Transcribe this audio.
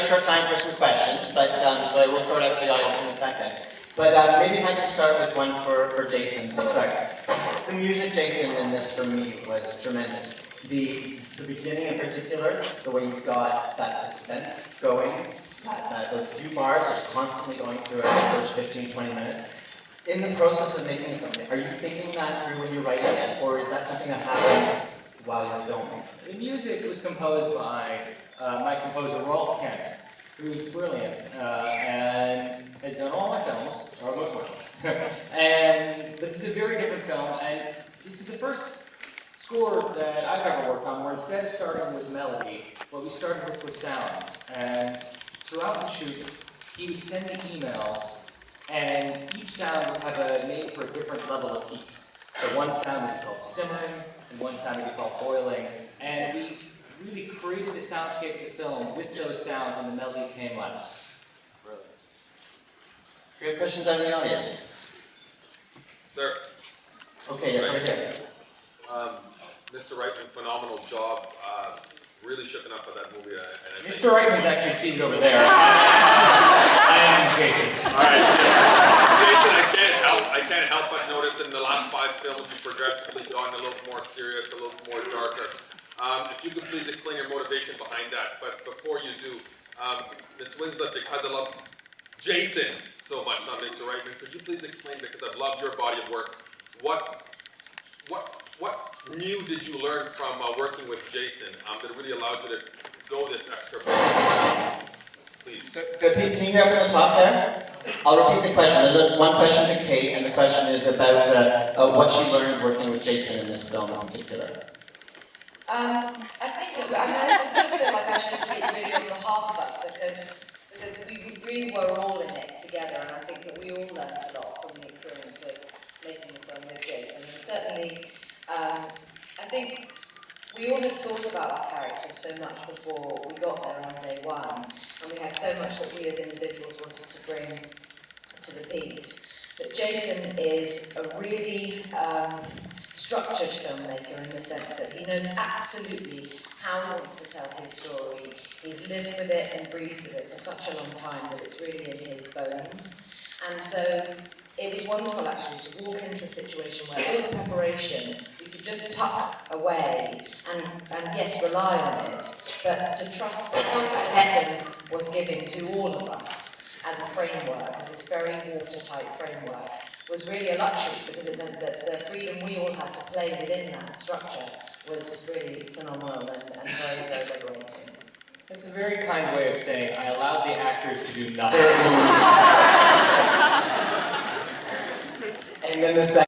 short time for some questions, but so I will throw it out to the audience in a second. But maybe if I could start with one for Jason to start. The music, Jason, in this for me was tremendous. The beginning in particular, the way you've got that suspense going, those few bars just constantly going through the first 15, 20 minutes. In the process of making a film, are you thinking that through when you're writing it, or is that something that happens while you're filming? The music was composed by my composer, Rolf Kenneth, who's brilliant, and has done all my films, or most of my films. But this is a very different film, and this is the first score that I've ever worked on where instead of starting with melody, what we started with was sounds. And throughout the shoot, he would send me emails, and each sound would have a name for a different level of heat. So one sound would be called simmering, and one sound would be called boiling. And we really created the soundscape of the film with those sounds, and the melody came last. Brilliant. Do you have questions out of the audience? Sir. Okay, yes, right here. Mr. Reitman, phenomenal job. Really shipping up for that movie. Mr. Reitman's actually seated over there. I am Jason. All right. Jason, I can't help but notice that in the last 5 films you've progressively gone a little more serious, a little more darker. If you could please explain your motivation behind that. But before you do, Ms. Winslet, because I love Jason so much, not Mr. Reitman, could you please explain, because I've loved your body of work, what new did you learn from working with Jason that really allowed you to go this extra bit? Please. So, can you hear up at the top there? I'll repeat the question. There's one question to Kate, and the question is about what she learned working with Jason in this film in particular. I think that, I sort of feel like I should speak really on behalf of us because we really were all in it together, and I think that we all learned a lot from the experience of making the film with Jason. And certainly, I think we all had thought about our characters so much before we got there on day one, and we had so much that we as individuals wanted to bring to the piece. But Jason is a really structured filmmaker in the sense that he knows absolutely how he wants to tell his story. He's lived with it and breathed with it for such a long time that it's really in his bones. And so it was wonderful actually to walk into a situation where all the preparation we could just tuck away and yes, rely on it, but to trust that what Essen was giving to all of us as a framework, as this very watertight framework, was really a luxury because it meant that the freedom we all had to play within that structure was really phenomenal and very, very liberating. It's a very kind way of saying I allowed the actors to do nothing. And then the second